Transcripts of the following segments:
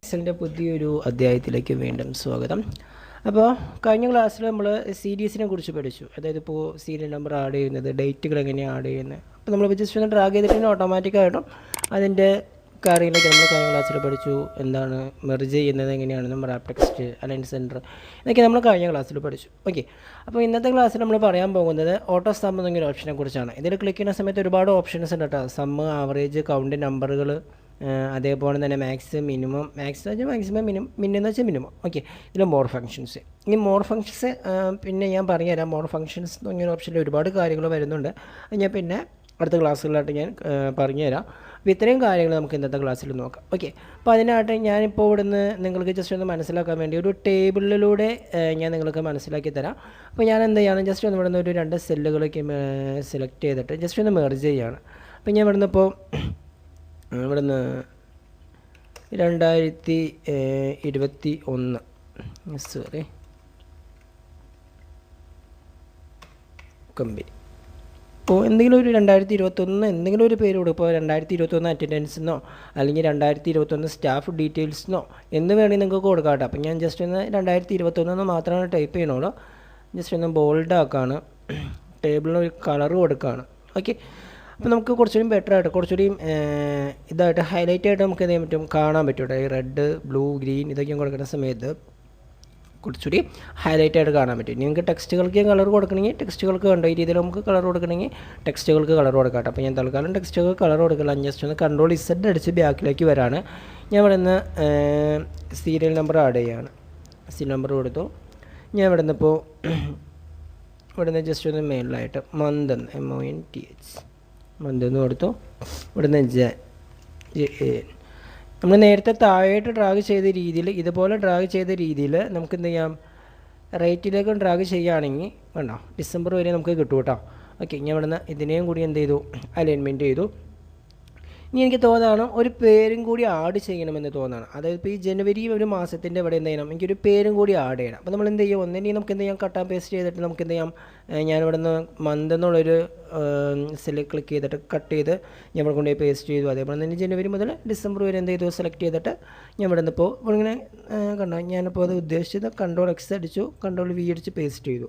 എക്സലിൻ്റെ പുതിയൊരു അധ്യായത്തിലേക്ക് വീണ്ടും സ്വാഗതം. അപ്പോൾ കഴിഞ്ഞ ക്ലാസ്സിൽ നമ്മൾ സീരീസിനെ കുറിച്ച് പഠിച്ചു. അതായത് ഇപ്പോൾ സീരിയൽ നമ്പർ ആഡ് ചെയ്യുന്നത്, ഡേറ്റുകൾ എങ്ങനെയാണ് ആഡ് ചെയ്യുന്നത്. അപ്പോൾ നമ്മൾ ജസ്റ്റ് ഒന്ന് ഡ്രാഗ് ചെയ്തിട്ടുണ്ടെങ്കിൽ ഓട്ടോമാറ്റിക്കായിട്ടും അതിൻ്റെ കാര്യങ്ങളൊക്കെ നമ്മൾ കഴിഞ്ഞ ക്ലാസ്സിൽ പഠിച്ചു. എന്താണ് മെർജ് ചെയ്യുന്നത്, എങ്ങനെയാണ് നമ്മൾ റാപ്പ് ടെക്സ്റ്റ്, അലൈൻ സെൻറ്റർ, ഇതൊക്കെ നമ്മൾ കഴിഞ്ഞ ക്ലാസ്സിൽ പഠിച്ചു. ഓക്കെ, അപ്പോൾ ഇന്നത്തെ ക്ലാസ്സിൽ നമ്മൾ പറയാൻ പോകുന്നത് ഓട്ടോ സം എന്നൊരു ഓപ്ഷനെ കുറിച്ചാണ്. ഇതിൽ ക്ലിക്ക് ചെയ്യുന്ന സമയത്ത് ഒരുപാട് ഓപ്ഷൻസ് ഉണ്ട് കേട്ടോ. സമ്മ്, ആവറേജ്, കൗണ്ട്, നമ്പറുകൾ, അതേപോലെ തന്നെ മാക്സ്, മിനിമം. മാക്സ് എന്ന് വെച്ചാൽ മാക്സിമം, മിനിമെന്ന് വെച്ചാൽ മിനിമം. ഓക്കെ, ഇതിൽ മോർ ഫങ്ഷൻസ്. ഈ മോർ ഫങ്ഷൻസ് പിന്നെ ഞാൻ പറഞ്ഞുതരാം. മോർ ഫങ്ഷൻസ് എന്ന് പറഞ്ഞൊരു ഓപ്ഷനിൽ ഒരുപാട് കാര്യങ്ങൾ വരുന്നുണ്ട്. അത് ഞാൻ പിന്നെ അടുത്ത ക്ലാസ്സുകളായിട്ട് ഞാൻ പറഞ്ഞുതരാം. അപ്പോൾ ഇത്രയും കാര്യങ്ങൾ നമുക്ക് ഇന്നത്തെ ക്ലാസ്സിൽ നോക്കാം. ഓക്കെ, അപ്പോൾ അതിനായിട്ട് ഞാനിപ്പോൾ ഇവിടുന്ന് നിങ്ങൾക്ക് ജസ്റ്റ് ഒന്ന് മനസ്സിലാക്കാൻ വേണ്ടി ഒരു ടേബിളിലൂടെ ഞാൻ നിങ്ങൾക്ക് മനസ്സിലാക്കി തരാം. അപ്പോൾ ഞാൻ എന്ത് ചെയ്യാണ്, ജസ്റ്റ് ഒന്ന് ഇവിടുന്ന് ഒരു 2 സെല്ലുകളൊക്കെ സെലക്ട് ചെയ്തിട്ട് ജസ്റ്റ് ഒന്ന് മെർജ് ചെയ്യുകയാണ്. അപ്പോൾ ഞാൻ ഇവിടുന്ന് ഇപ്പോൾ 2021 സോറി കമ്പനി, ഇപ്പോൾ എന്തെങ്കിലും ഒരു 2021 എന്തെങ്കിലും ഒരു പേര് കൊടുക്കും. ഇപ്പോൾ 2021 അറ്റൻഡൻസെന്നോ അല്ലെങ്കിൽ 2021 സ്റ്റാഫ് ഡീറ്റെയിൽസെന്നോ എന്ന് വേണമെങ്കിൽ നിങ്ങൾക്ക് കൊടുക്കാം കേട്ടോ. അപ്പോൾ ഞാൻ ജസ്റ്റ് ഒന്ന് 2021 മാത്രമാണ് ടൈപ്പ് ചെയ്യണുള്ളൂ. ജസ്റ്റ് ഒന്ന് ബോൾഡാക്കാണ്, ടേബിളിന് ഒരു കളർ കൊടുക്കുകയാണ്. ഓക്കെ, അപ്പോൾ നമുക്ക് കുറച്ചുകൂടി ബെറ്റർ ആയിട്ട്, കുറച്ചുകൂടി ഇതായിട്ട് ഹൈലൈറ്റ് ആയിട്ട് നമുക്ക് എന്ത് ചെയ്യാൻ പറ്റും, കാണാൻ പറ്റും. ഈ റെഡ്, ബ്ലൂ, ഗ്രീൻ ഇതൊക്കെ കൊടുക്കുന്ന സമയത്ത് കുറച്ചുകൂടി ഹൈലൈറ്റ് ആയിട്ട് കാണാൻ പറ്റും. നിങ്ങൾക്ക് ടെക്സ്റ്റുകൾക്ക് കളർ കൊടുക്കണമെങ്കിൽ ടെക്സ്റ്റുകൾക്ക് കണ്ടോ ഈ രീതിയിൽ നമുക്ക് കളർ കൊടുക്കണമെങ്കിൽ ടെക്സ്റ്റുകൾക്ക് കളർ കൊടുക്കാം. അപ്പോൾ ഞാൻ തൽക്കാലം ടെക്സ്റ്റുകൾക്ക് കളർ കൊടുക്കില്ല. ജസ്റ്റ് ഒന്ന് Ctrl+Z അടിച്ച് ബാക്കിലേക്ക് വരാണ്. ഞാൻ ഇവിടെ നിന്ന് സീരിയൽ നമ്പർ ആഡ് ചെയ്യാണ്. സീരിയൽ നമ്പർ കൊടുത്തു. ഞാൻ ഇവിടെ നിന്ന് ഇപ്പോൾ ഇവിടെ നിന്ന് ജസ്റ്റ് ഒന്ന് മെയിലായിട്ട് മന്ത് എന്ന് MONTH മന്ത് എന്ന് കൊടുത്തു. ഇവിടുന്ന് നമ്മൾ നേരത്തെ താഴോട്ട് ഡ്രാഗ് ചെയ്ത രീതിയിൽ, ഇതുപോലെ ഡ്രാഗ് ചെയ്ത രീതിയിൽ നമുക്ക് എന്ത് ചെയ്യാം, റൈറ്റിലേക്ക് ഡ്രാഗ് ചെയ്യുകയാണെങ്കിൽ വേണ്ടോ ഡിസംബർ വരെ നമുക്ക് കിട്ടും കേട്ടോ. ഓക്കെ, ഞാൻ ഇവിടുന്ന് ഇതിനെയും കൂടി എന്ത് ചെയ്തു, അലൈൻമെൻറ്റ് ചെയ്തു. ഇനി എനിക്ക് തോന്നാണ് ഒരു പേരും കൂടി ആഡ് ചെയ്യണമെന്ന് തോന്നാണ്. അതായത് ഇപ്പോൾ ഈ ജനുവരി ഒരു മാസത്തിൻ്റെ ഇവിടെ എന്ത് ചെയ്യണം, എനിക്കൊരു പേരും കൂടി ആഡ് ചെയ്യണം. അപ്പോൾ നമ്മൾ എന്ത് ചെയ്യും, ഒന്നിനെ നമുക്ക് എന്ത് ചെയ്യാം, കട്ട് ആൻഡ് പേസ്റ്റ് ചെയ്തിട്ട് നമുക്ക് എന്ത് ചെയ്യാം, ഞാനിവിടെ നിന്ന് മന്ത് എന്നുള്ളൊരു സെല്ല് ക്ലിക്ക് ചെയ്തിട്ട് കട്ട് ചെയ്ത് ഞാൻ ഇവിടെ കൊണ്ടുപോയി പേസ്റ്റ് ചെയ്തു. അതേപോലെ തന്നെ ജനുവരി മുതൽ ഡിസംബർ വരെ എന്ത് ചെയ്തു, സെലക്ട് ചെയ്തിട്ട് ഞാൻ ഇവിടെ നിന്ന് ഇപ്പോൾ ഇങ്ങനെ കണ്ടോ, ഞാനിപ്പോൾ അത് ഉദ്ദേശിച്ചത് Ctrl+X അടിച്ചു, Ctrl+V അടിച്ച് പേസ്റ്റ് ചെയ്തു.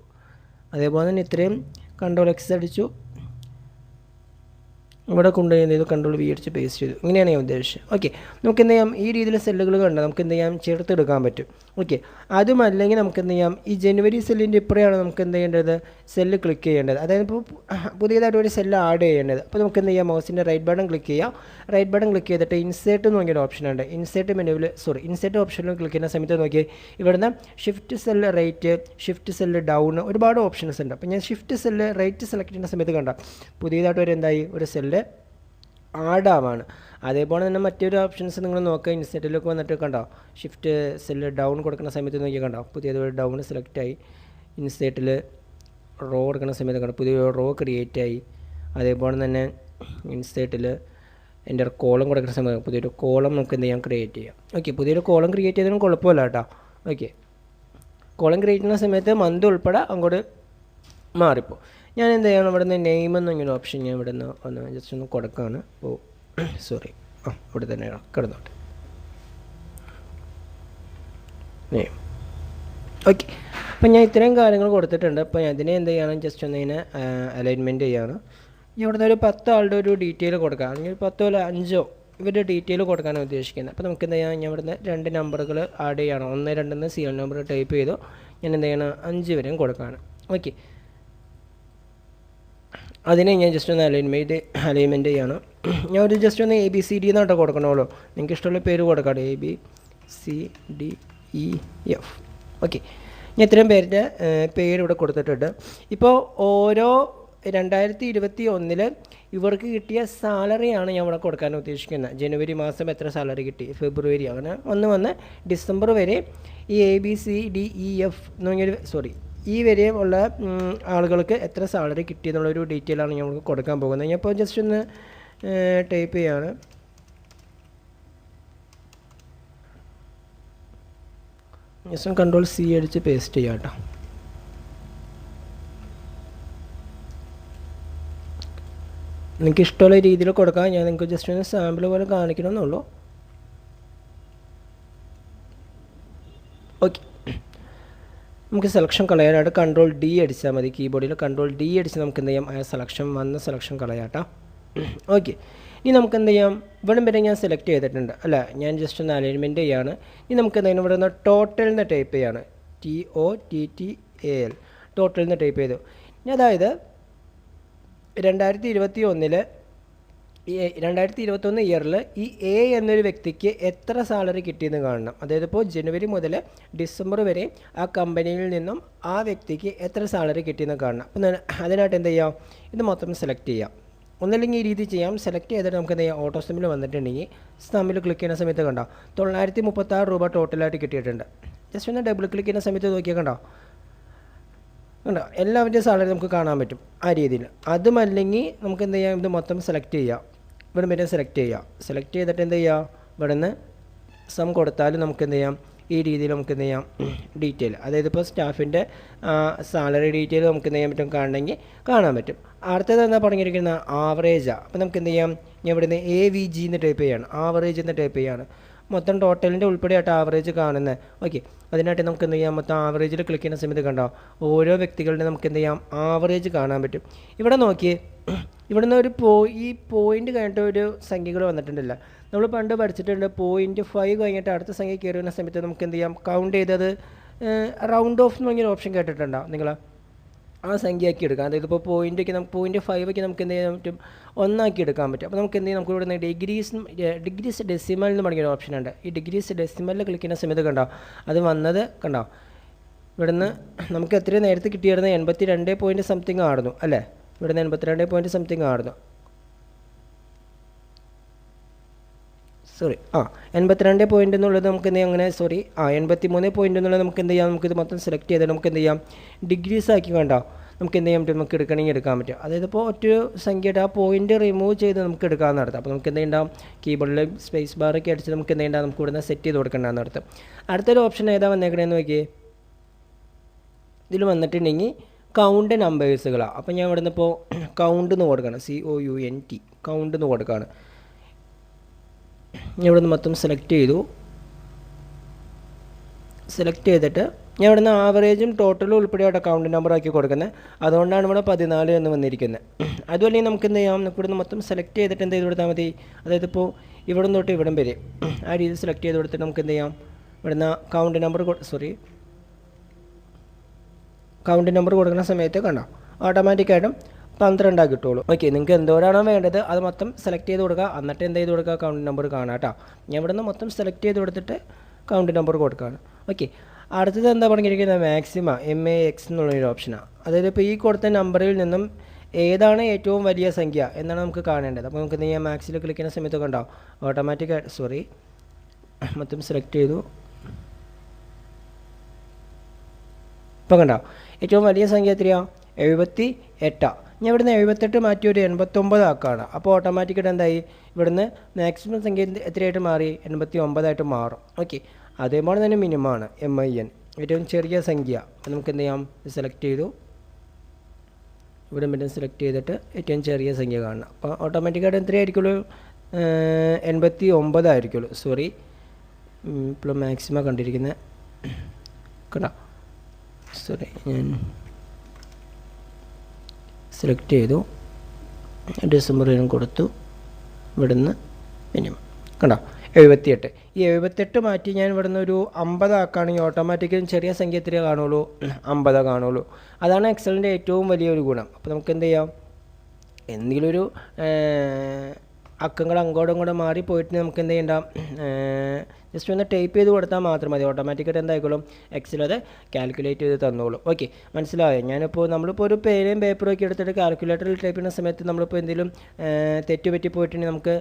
അതേപോലെ തന്നെ ഇത്രയും Ctrl+X അടിച്ചു, ഇവിടെ കൊണ്ടുപോയി എന്ത് ചെയ്തു, Ctrl+V അടിച്ച് പേസ്റ്റ് ചെയ്തു. ഇങ്ങനെയാണ് ഞാൻ ഉദ്ദേശിച്ചത്. ഓക്കെ, നമുക്ക് എന്ത് ചെയ്യാം, ഈ രീതിയിൽ സെല്ലുകൾ കണ്ട് നമുക്ക് എന്ത് ചെയ്യാം, ചേർത്തെടുക്കാൻ പറ്റും. ഓക്കെ, അതുമല്ലെങ്കിൽ നമുക്ക് എന്ത് ചെയ്യാം, ഈ ജനുവരി സെല്ലിൻ്റെ ഇപ്പുറയാണ് നമുക്ക് എന്ത് ചെയ്യേണ്ടത്, സെല്ല് ക്ലിക്ക് ചെയ്യേണ്ടത്. അതായത് ഇപ്പോൾ പുതിയതായിട്ട് ഒരു സെല്ല് ആഡ് ചെയ്യേണ്ടത്. അപ്പോൾ നമുക്ക് എന്ത് ചെയ്യാം, മൗസിൻ്റെ റൈറ്റ് ബട്ടൺ ക്ലിക്ക് ചെയ്യാം. റൈറ്റ് ബട്ടൺ ക്ലിക്ക് ചെയ്തിട്ട് ഇൻസേർട്ട് എന്ന് നോക്കിയൊരു ഓപ്ഷൻ ഉണ്ട്. ഇൻസേർട്ട് ഓപ്ഷനിൽ ക്ലിക്ക് ചെയ്യുന്ന സമയത്ത് നോക്കി ഇവിടുന്ന് shift cell right, shift cell down, ഒരുപാട് ഓപ്ഷൻസ് ഉണ്ട്. അപ്പോൾ ഞാൻ ഷിഫ്റ്റ് സെല്ല് റൈറ്റ് സെലക്ട് ചെയ്യുന്ന സമയത്ത് കണ്ട പുതിയതായിട്ട് ഒരു എന്തായി, ഒരു സെല്ല് ആഡാവാണ്. അതേപോലെ തന്നെ മറ്റൊരു ഓപ്ഷൻസ് നിങ്ങൾ നോക്കുക, ഇൻസെറ്റിലൊക്കെ വന്നിട്ട് കണ്ടോ, ഷിഫ്റ്റ് സെല്ല് ഡൗൺ കൊടുക്കുന്ന സമയത്ത് നോക്കി കണ്ടോ, പുതിയതൊരു ഡൗൺ സെലക്ട് ആയി. ഇൻസെറ്റിൽ റോ കൊടുക്കുന്ന സമയത്ത് കണ്ടോ, പുതിയൊരു റോ ക്രിയേറ്റ് ആയി. അതേപോലെ തന്നെ ഇൻസെറ്റിൽ എൻ്റെ കോളം കൊടുക്കുന്ന സമയത്ത് പുതിയൊരു കോളം നമുക്ക് എന്ത് ചെയ്യാം, ക്രിയേറ്റ് ചെയ്യാം. ഓക്കെ, പുതിയൊരു കോളം ക്രിയേറ്റ് ചെയ്തതിനും കുഴപ്പമില്ല കേട്ടോ. ഓക്കെ, കോളം ക്രിയേറ്റ് ചെയ്യുന്ന സമയത്ത് മന്ത് ഉൾപ്പെടെ അങ്ങോട്ട് മാറിപ്പോൾ ഞാൻ എന്ത് ചെയ്യണം, ഇവിടെ നിന്ന് നെയിം എന്നൊരു ഓപ്ഷൻ ഞാൻ ഇവിടെ നിന്ന് ഒന്ന് ജസ്റ്റ് ഒന്ന് കൊടുക്കുകയാണ്. ഓ സോറി, ഇവിടെ തന്നെ കിടന്നോട്ടെ നെയിം. ഓക്കെ, അപ്പം ഞാൻ ഇത്രയും കാര്യങ്ങൾ കൊടുത്തിട്ടുണ്ട്. അപ്പോൾ അതിനെ എന്ത് ചെയ്യണം, ജസ്റ്റ് ഒന്ന് ഇതിനെ അലൈൻമെൻറ്റ് ചെയ്യാണ്. ഇവിടുന്ന് ഒരു 10 ആളുടെ ഒരു ഡീറ്റെയിൽ കൊടുക്കാം, അല്ലെങ്കിൽ 10 അല്ല 5 ഇവരുടെ ഡീറ്റെയിൽ കൊടുക്കാനാണ് ഉദ്ദേശിക്കുന്നത്. അപ്പോൾ നമുക്ക് എന്ത് ചെയ്യാം, ഞാൻ ഇവിടുന്ന് 2 നമ്പറുകൾ ആഡ് ചെയ്യണം. 1, 2 സീരിയൽ നമ്പർ ടൈപ്പ് ചെയ്തു. ഞാൻ എന്ത് ചെയ്യണം, 5 വരെയും കൊടുക്കുകയാണ്. ഓക്കെ, അതിനെ ഞാൻ ജസ്റ്റ് ഒന്ന് അലൈൻമെൻറ്റ് ചെയ്യാണ്. ഞാൻ ഒരു ജസ്റ്റ് ഒന്ന് ABCD എന്നാട്ടോ കൊടുക്കണമല്ലോ, നിങ്ങൾക്ക് ഇഷ്ടമുള്ള പേര് കൊടുക്കാം, ABCDEF. ഓക്കെ, ഞാൻ ഇത്രയും പേരുടെ പേര് ഇവിടെ കൊടുത്തിട്ടുണ്ട്. ഇപ്പോൾ ഓരോ 2021 ഇവർക്ക് കിട്ടിയ സാലറിയാണ് ഞാൻ ഇവിടെ കൊടുക്കാൻ ഉദ്ദേശിക്കുന്നത്. ജനുവരി മാസം എത്ര സാലറി കിട്ടി, ഫെബ്രുവരി, അങ്ങനെ വന്ന് ഡിസംബർ വരെ ഈ ABCDEF എന്ന് പറഞ്ഞൊരു ഈ വരെയുള്ള ആളുകൾക്ക് എത്ര സാലറി കിട്ടിയെന്നുള്ളൊരു ഡീറ്റെയിലാണ് ഞാൻ കൊടുക്കാൻ പോകുന്നത്. ഞാൻ ഇപ്പോൾ ജസ്റ്റ് ഒന്ന് ടൈപ്പ് ചെയ്യാണ്. ജസ്റ്റ് Ctrl+C അടിച്ച് പേസ്റ്റ് ചെയ്യാം കേട്ടോ. നിങ്ങൾക്ക് ഇഷ്ടമുള്ള രീതിയിൽ കൊടുക്കാം. ഞാൻ നിങ്ങൾക്ക് ജസ്റ്റ് ഒന്ന് സാമ്പിൾ പോലെ കാണിക്കണമെന്നുള്ളൂ. ഓക്കെ, നമുക്ക് സെലക്ഷൻ കളയാനായിട്ട് കൺട്രോൾ ഡി അടിച്ചാൽ മതി. കീബോർഡിൽ കൺട്രോൾ ഡി അടിച്ച് നമുക്ക് എന്ത് ചെയ്യാം, ആ സെലക്ഷൻ വന്ന സെലക്ഷൻ കളയാട്ടോ. ഓക്കെ, ഇനി നമുക്ക് എന്ത് ചെയ്യാം, ഇവിടെ വരെ ഞാൻ സെലക്ട് ചെയ്തിട്ടുണ്ട് അല്ല, ഞാൻ ജസ്റ്റ് ഒന്ന് അലൈൻമെൻറ്റ് ചെയ്യാണ്. ഇനി നമുക്ക് എന്തെങ്കിലും ഇവിടെ നിന്ന് ടോട്ടൽ എന്ന് ടൈപ്പ് ചെയ്യാണ്, TOTTAL, ടോട്ടൽ എന്ന് ടൈപ്പ് ചെയ്തു. ഇനി അതായത് 2021 ഇയറിൽ ഈ എ എന്നൊരു വ്യക്തിക്ക് എത്ര സാലറി കിട്ടിയെന്ന് കാണണം. അതായത് ഇപ്പോൾ ജനുവരി മുതൽ ഡിസംബർ വരെ ആ കമ്പനിയിൽ നിന്നും ആ വ്യക്തിക്ക് എത്ര സാലറി കിട്ടിയെന്ന് കാണണം. അപ്പം അതിനായിട്ട് എന്ത് ചെയ്യാം, ഇത് മൊത്തം സെലക്ട് ചെയ്യാം. ഒന്നല്ലെങ്കിൽ ഈ രീതി ചെയ്യാം. സെലക്ട് ചെയ്തിട്ട് നമുക്ക് എന്ത് ചെയ്യാം, ഓട്ടോ സമ്മിൽ വന്നിട്ടുണ്ടെങ്കിൽ സമ്മിൽ ക്ലിക്ക് ചെയ്യുന്ന സമയത്ത് കണ്ടോ 936 രൂപ ടോട്ടലായിട്ട് കിട്ടിയിട്ടുണ്ട്. ജസ്റ്റ് ഒന്ന് ഡബിൾ ക്ലിക്ക് ചെയ്യുന്ന സമയത്ത് നോക്കിയാൽ കണ്ടോ എല്ലാവരുടെയും സാലറി നമുക്ക് കാണാൻ പറ്റും ആ രീതിയിൽ. അതുമല്ലെങ്കിൽ നമുക്ക് എന്ത് ചെയ്യാം, ഇത് മൊത്തം സെലക്ട് ചെയ്യാം. ഇവിടെ വരെ സെലക്ട് ചെയ്തിട്ട് എന്ത് ചെയ്യുക, ഇവിടെ നിന്ന് സം കൊടുത്താൽ നമുക്ക് എന്ത് ചെയ്യാം, ഈ രീതിയിൽ നമുക്ക് എന്ത് ചെയ്യാം, ഡീറ്റെയിൽ, അതായത് ഇപ്പോൾ സ്റ്റാഫിൻ്റെ സാലറി ഡീറ്റെയിൽ നമുക്ക് എന്ത് ചെയ്യാൻ പറ്റും, കാണണമെങ്കിൽ കാണാൻ പറ്റും. അടുത്തത് എന്താ പറഞ്ഞിരിക്കുന്നത്, ആവറേജാണ്. അപ്പോൾ നമുക്ക് എന്ത് ചെയ്യാം, ഞാൻ ഇവിടെ നിന്ന് AVG എന്ന് ടൈപ്പ് ചെയ്യാണ്, ആവറേജ് എന്ന് ടൈപ്പ് ചെയ്യാണ്. മൊത്തം ടോട്ടലിൻ്റെ ഉൾപ്പെടെയായിട്ട് ആവറേജ് കാണുന്നത്. ഓക്കെ, അതിനായിട്ട് നമുക്ക് എന്ത് ചെയ്യാം, മൊത്തം ആവറേജിൽ ക്ലിക്ക് ചെയ്യുന്ന സമയത്ത് കണ്ടോ ഓരോ വ്യക്തികളുടെ നമുക്ക് എന്ത് ചെയ്യാം, ആവറേജ് കാണാൻ പറ്റും. ഇവിടെ നോക്കിയേ, ഇവിടുന്ന് ഈ പോയിൻ്റ് കഴിഞ്ഞിട്ട് ഒരു സംഖ്യകൾ വന്നിട്ടുണ്ടല്ല. നമ്മൾ പണ്ട് പഠിച്ചിട്ടുണ്ട് 0.5 കഴിഞ്ഞിട്ട് അടുത്ത സംഖ്യ കയറി വരുന്ന സമയത്ത് നമുക്ക് എന്ത് ചെയ്യാം, കൗണ്ട് ചെയ്തത് റൗണ്ട് ഓഫ് എന്ന് പറഞ്ഞൊരു ഓപ്ഷൻ കേട്ടിട്ടുണ്ടോ നിങ്ങൾ, ആ സംഖ്യയാക്കി എടുക്കാം. അതായത് ഇപ്പോൾ നമുക്ക് 0.5 നമുക്ക് എന്ത് ചെയ്യാൻ പറ്റും, ഒന്നാക്കി എടുക്കാൻ പറ്റും. അപ്പോൾ നമുക്ക് എന്ത് ചെയ്യാം, നമുക്ക് ഇവിടെ നിന്ന് ഡിഗ്രീസ് ഡെസിമൽ എന്ന് പറഞ്ഞൊരു ഓപ്ഷൻ ഉണ്ട്. ഈ ഡിഗ്രീസ് ഡെസിമലിൽ ക്ലിക്ക് ചെയ്യുന്ന സമയത്ത് കണ്ടോ അത് വന്നത് കണ്ടോ, ഇവിടുന്ന് നമുക്ക് എത്രയും നേരത്തെ കിട്ടിയിരുന്നത് 82 പോയിൻറ്റ് സംതിങ് ആയിരുന്നു അല്ലേ, ഇവിടുന്ന് 82 പോയിൻറ്റ് സംതിങ് ആയിരുന്നു. 82 പോയിൻ്റ് എന്നുള്ളത് നമുക്ക് എന്ത് ചെയ്യാം, അങ്ങനെ 83 പോയിൻ്റ് എന്നുള്ളത് നമുക്ക് എന്ത് ചെയ്യാം, നമുക്കിത് മൊത്തം സെലക്ട് ചെയ്തിട്ട് നമുക്ക് എന്ത് ചെയ്യാം, ഡിഗ്രീസ് ആക്കി കണ്ടോ നമുക്ക് എന്ത് ചെയ്യാൻ പറ്റും, നമുക്ക് എടുക്കണമെങ്കിൽ എടുക്കാൻ പറ്റും. അതായത് ഇപ്പോൾ ഒറ്റ സംഖ്യയുടെ ആ പോയിൻ്റ് റിമൂവ് ചെയ്ത് നമുക്ക് എടുക്കാമെന്ന് നടത്താം. അപ്പോൾ നമുക്ക് എന്ത് ഉണ്ടാവും, കീബോർഡിൽ സ്പേസ് ബാറൊക്കെ അടിച്ച് നമുക്ക് എന്ത് ഉണ്ടാവും, നമുക്ക് ഇവിടുന്ന് സെറ്റ് ചെയ്ത് കൊടുക്കേണ്ടതെന്ന് നടത്തും. അടുത്തൊരു ഓപ്ഷൻ ഏതാ വന്നേക്കണേന്ന് നോക്കിയേ, ഇതിൽ വന്നിട്ടുണ്ടെങ്കിൽ കൗണ്ട് നമ്പേഴ്സുകളാണ്. അപ്പോൾ ഞാൻ ഇവിടെ നിന്ന് ഇപ്പോൾ കൗണ്ട് എന്ന് കൊടുക്കണം, COUNT, കൗണ്ട് എന്ന് കൊടുക്കുകയാണ്. ഞാൻ ഇവിടെ നിന്ന് മൊത്തം സെലക്ട് ചെയ്തിട്ട് ഞാൻ ഇവിടെ നിന്ന് ആവറേജും ടോട്ടലും ഉൾപ്പെടെയാണ് അക്കൗണ്ട് നമ്പർ ആക്കി കൊടുക്കുന്നത്. അതുകൊണ്ടാണ് ഇവിടെ 14 എന്ന് വന്നിരിക്കുന്നത്. അതുപോലെ നമുക്ക് എന്ത് ചെയ്യാം, നമുക്ക് ഇവിടെ നിന്ന് മൊത്തം സെലക്ട് ചെയ്തിട്ട് എന്ത് ചെയ്ത് കൊടുത്താൽ മതി, അതായത് ഇപ്പോൾ ഇവിടെ നിന്ന് തൊട്ട് ഇവിടം വരെ ആ രീതിയിൽ സെലക്ട് ചെയ്ത് കൊടുത്തിട്ട് നമുക്ക് എന്ത് ചെയ്യാം, ഇവിടെ നിന്ന് കൗണ്ട് നമ്പർ കൊടുക്കുന്ന സമയത്ത് കണ്ടോ ഓട്ടോമാറ്റിക്കായിട്ടും 12 കിട്ടുള്ളൂ. ഓക്കെ, നിങ്ങൾക്ക് എന്തോരാണോ വേണ്ടത് അത് മൊത്തം സെലക്ട് ചെയ്ത് കൊടുക്കുക. എന്നിട്ട് എന്ത് ചെയ്ത് കൊടുക്കുക, കൗണ്ട് നമ്പർ കാണാം കേട്ടോ. ഞാൻ ഇവിടെ നിന്ന് മൊത്തം സെലക്ട് ചെയ്ത് കൊടുത്തിട്ട് കൗണ്ട് നമ്പർ കൊടുക്കുകയാണ്. ഓക്കെ, അടുത്തത് എന്താ പറഞ്ഞിരിക്കുന്നത്, മാക്സിമ MAX എന്നുള്ളൊരു ഓപ്ഷനാണ്. അതായത് ഇപ്പോൾ ഈ കൊടുത്ത നമ്പറിൽ നിന്നും ഏതാണ് ഏറ്റവും വലിയ സംഖ്യ എന്നാണ് നമുക്ക് കാണേണ്ടത്. അപ്പോൾ നമുക്ക് എന്ത് ചെയ്യാം, മാക്സിൽ ക്ലിക്ക് ചെയ്യുന്ന സമയത്ത് കണ്ടോ ഓട്ടോമാറ്റിക്കായി മൊത്തം സെലക്ട് ചെയ്തു. ഇപ്പോൾ കണ്ടോ ഏറ്റവും വലിയ സംഖ്യ എത്രയാണ്, 78. ഞാൻ ഇവിടുന്ന് 78 മാറ്റി ഒരു 89 ആക്കുകയാണ്. അപ്പോൾ ഓട്ടോമാറ്റിക്കായിട്ട് എന്തായി, ഇവിടുന്ന് മാക്സിമം സംഖ്യ എത്രയായിട്ട് മാറി, 89 മാറും. ഓക്കെ, അതേപോലെ തന്നെ മിനിമമാണ് MIN, ഏറ്റവും ചെറിയ സംഖ്യ. അപ്പോൾ നമുക്ക് എന്ത് ചെയ്യാം, സെലക്ട് ചെയ്തു, ഇവിടെ പിന്നെ സെലക്ട് ചെയ്തിട്ട് ഏറ്റവും ചെറിയ സംഖ്യ കാണണം. അപ്പോൾ ഓട്ടോമാറ്റിക്കായിട്ട് എത്രയായിരിക്കുള്ളൂ, 89 ആയിരിക്കുള്ളൂ. ഇപ്പോൾ മാക്സിമം കണ്ടിരിക്കുന്നത് കേട്ടോ. ഞാൻ സെലക്ട് ചെയ്തു, ഡിസംബറിനും കൊടുത്തു, ഇവിടുന്ന് മിനിമം കണ്ടോ 78. ഈ 78 മാറ്റി ഞാൻ ഇവിടുന്ന് ഒരു 50 ആക്കുകയാണെങ്കിൽ ഓട്ടോമാറ്റിക്കലും ചെറിയ സംഖ്യ എത്രയേ കാണുള്ളൂ, 50 കാണുള്ളൂ. അതാണ് എക്സലിൻ്റെ ഏറ്റവും വലിയൊരു ഗുണം. അപ്പോൾ നമുക്ക് എന്ത് ചെയ്യാം, എന്തെങ്കിലും ഒരു അക്കങ്ങൾ അങ്ങോട്ടും ഇങ്ങോട്ടും മാറിപ്പോയിട്ട് നമുക്ക് എന്ത് ചെയ്യണ്ട, ജസ്റ്റ് ഒന്ന് ടൈപ്പ് ചെയ്ത് കൊടുത്താൽ മാത്രം മതി. ഓട്ടോമാറ്റിക്കായിട്ട് എന്തായിക്കോളും, എക്സൽ അത് കാൽക്കുലേറ്റ് ചെയ്ത് തന്നോളും. ഓക്കെ, മനസ്സിലായോ? നമ്മളിപ്പോൾ ഒരു പേനയും പേപ്പറും ഒക്കെ എടുത്തിട്ട് കാൽക്കുലേറ്ററിൽ ടൈപ്പ് ചെയ്യുന്ന സമയത്ത് നമ്മളിപ്പോൾ എന്തെങ്കിലും തെറ്റ് പറ്റി പോയിട്ടുണ്ടെങ്കിൽ നമുക്ക്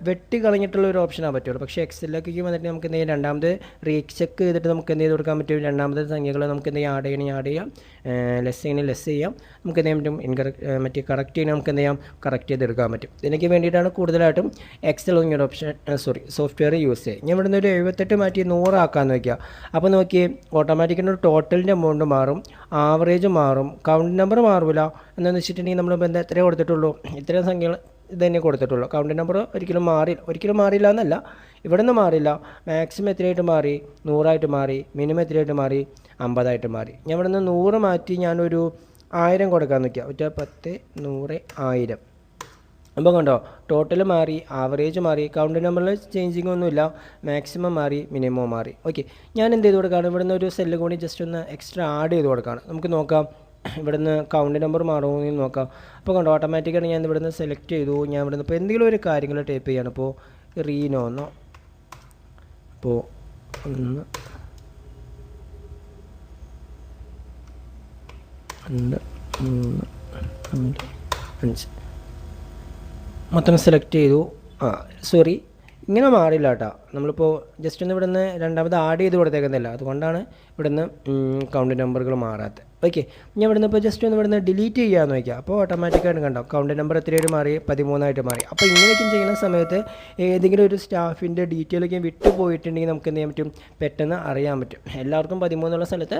വെട്ടി കളഞ്ഞിട്ടുള്ള ഒരു ഓപ്ഷനാണ് പറ്റുള്ളൂ. പക്ഷേ എക്സലിലേക്ക് വന്നിട്ട് നമുക്ക് എന്ത് ചെയ്യാം, രണ്ടാമത് റീചെക്ക് ചെയ്തിട്ട് നമുക്ക് എന്ത് ചെയ്ത് കൊടുക്കാൻ പറ്റും, രണ്ടാമത് സംഖ്യകൾ നമുക്ക് എന്ത് ചെയ്യാം, ആഡ് ചെയ്യാം, ലെസ് ചെയ്യണമെങ്കിൽ ലെസ് ചെയ്യാം, നമുക്ക് എന്ത് ചെയ്യാൻ പറ്റും, കറക്റ്റ് ചെയ്യണം, നമുക്ക് എന്ത് ചെയ്യാം, കറക്റ്റ് ചെയ്തെടുക്കാൻ പറ്റും. ഇതിനൊക്കെ വേണ്ടിയിട്ടാണ് കൂടുതലായിട്ടും എക്സൽ എന്നൊരു ഓപ്ഷൻ സോഫ്റ്റ്വെയർ യൂസ് ചെയ്യുക. ഞാൻ ഇവിടുന്ന് ഒരു 78 മാറ്റി 100 ആക്കാമെന്ന് വയ്ക്കുക. അപ്പോൾ നോക്കി ഓട്ടോമാറ്റിക്കായിട്ട് ഒരു ടോട്ടലിൻ്റെ എമൗണ്ട് മാറും, ആവറേജ് മാറും, കൗണ്ട് നമ്പർ മാറില്ല. എന്താണെന്ന് വെച്ചിട്ടുണ്ടെങ്കിൽ നമ്മൾ എത്ര കൊടുത്തിട്ടുള്ളൂ, ഇത്രയും സംഖ്യകൾ ഇത് തന്നെ കൊടുത്തിട്ടുള്ളൂ. കൗണ്ടിങ് നമ്പർ ഒരിക്കലും മാറില്ല എന്നല്ല, ഇവിടെ നിന്ന് മാറില്ല. മാക്സിമം എത്രയായിട്ട് മാറി? 100 മാറി. മിനിമം എത്രയായിട്ട് മാറി? 50 മാറി. ഞാൻ ഇവിടെ നിന്ന് 100 മാറ്റി ഞാനൊരു 1000 കൊടുക്കാൻ നിൽക്കുക. 10, 100, 1000. അപ്പോൾ കണ്ടോ, ടോട്ടൽ മാറി, ആവറേജ് മാറി, കൗണ്ട് നമ്പറിൽ ചേഞ്ചിങ് ഒന്നുമില്ല. മാക്സിമം മാറി, മിനിമം മാറി. ഓക്കെ, ഞാൻ എന്ത് ചെയ്ത് കൊടുക്കുകയാണ്? ഇവിടെ നിന്ന് ഒരു സെല്ല് കൂടി ജസ്റ്റ് ഒന്ന് എക്സ്ട്രാ ആഡ് ചെയ്ത് കൊടുക്കുകയാണ്. നമുക്ക് നോക്കാം ഇവിടെ നിന്ന് കൗണ്ട് നമ്പർ മാറുമോ എന്ന് നോക്കാം. അപ്പോൾ കണ്ടോ, ഓട്ടോമാറ്റിക്കായിട്ട് ഞാൻ ഇവിടെ നിന്ന് സെലക്ട് ചെയ്തു. ഞാൻ ഇവിടെ നിന്ന് ഇപ്പോൾ എന്തെങ്കിലും ഒരു കാര്യങ്ങൾ ടൈപ്പ് ചെയ്യാണ്. ഇപ്പോൾ റീനോന്നോ, അപ്പോൾ 1, 2, 3, 4, 5 മൊത്തം സെലക്ട് ചെയ്തു. സോറി, ഇങ്ങനെ മാറില്ല കേട്ടോ. നമ്മളിപ്പോൾ ജസ്റ്റ് ഒന്ന് ഇവിടെ നിന്ന് രണ്ടാമത് ആഡ് ചെയ്ത് കൊടുത്തേക്കുന്നില്ല, അതുകൊണ്ടാണ് ഇവിടെ നിന്ന് കൗണ്ട് നമ്പറുകൾ മാറാത്തത്. ഓക്കെ, ഞാൻ ഇവിടെ നിന്ന് ഇപ്പോൾ ജസ്റ്റ് ഒന്ന് ഇവിടെ നിന്ന് ഡിലീറ്റ് ചെയ്യാമെന്ന് വയ്ക്കാം. അപ്പോൾ ഓട്ടോമാറ്റിക്കായിട്ട് കണ്ടോ കൗണ്ട് നമ്പർ എത്രയായിട്ട് മാറി? 13 മാറി. അപ്പോൾ ഇങ്ങനെയൊക്കെ ചെയ്യുന്ന സമയത്ത് ഏതെങ്കിലും ഒരു സ്റ്റാഫിൻ്റെ ഡീറ്റെയിലൊക്കെ വിട്ടു പോയിട്ടുണ്ടെങ്കിൽ നമുക്ക് എന്ത് ചെയ്യാൻ പറ്റും? പെട്ടെന്ന് അറിയാൻ പറ്റും. എല്ലാവർക്കും 13 സ്ഥലത്ത്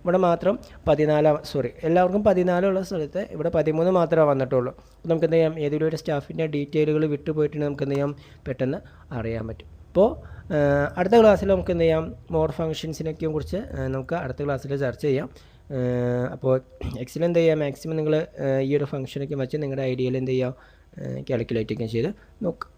ഇവിടെ മാത്രം 14, എല്ലാവർക്കും 14 സ്ഥലത്ത് ഇവിടെ 13 മാത്രമേ വന്നിട്ടുള്ളൂ. അപ്പോൾ നമുക്ക് എന്ത് ചെയ്യാം? ഏതെങ്കിലും ഒരു സ്റ്റാഫിൻ്റെ ഡീറ്റെയിലുകൾ വിട്ടു പോയിട്ടുണ്ടെങ്കിൽ നമുക്ക് എന്ത് ചെയ്യാം? പെട്ടെന്ന് അറിയാൻ പറ്റും. അപ്പോൾ അടുത്ത ക്ലാസ്സിൽ നമുക്ക് എന്ത് ചെയ്യാം? മോർ ഫങ്ഷൻസിനൊക്കെയും കുറിച്ച് നമുക്ക് അടുത്ത ക്ലാസ്സിൽ ചർച്ച ചെയ്യാം. അപ്പോൾ എക്സിൽ എന്ത് ചെയ്യുക? മാക്സിമം നിങ്ങൾ ഈ ഒരു ഫംഗ്ഷനൊക്കെ വെച്ച് നിങ്ങളുടെ ഐഡിയയിൽ എന്ത് ചെയ്യുക? കാൽക്കുലേറ്റ് ഒക്കെ ചെയ്ത് നോക്കുക.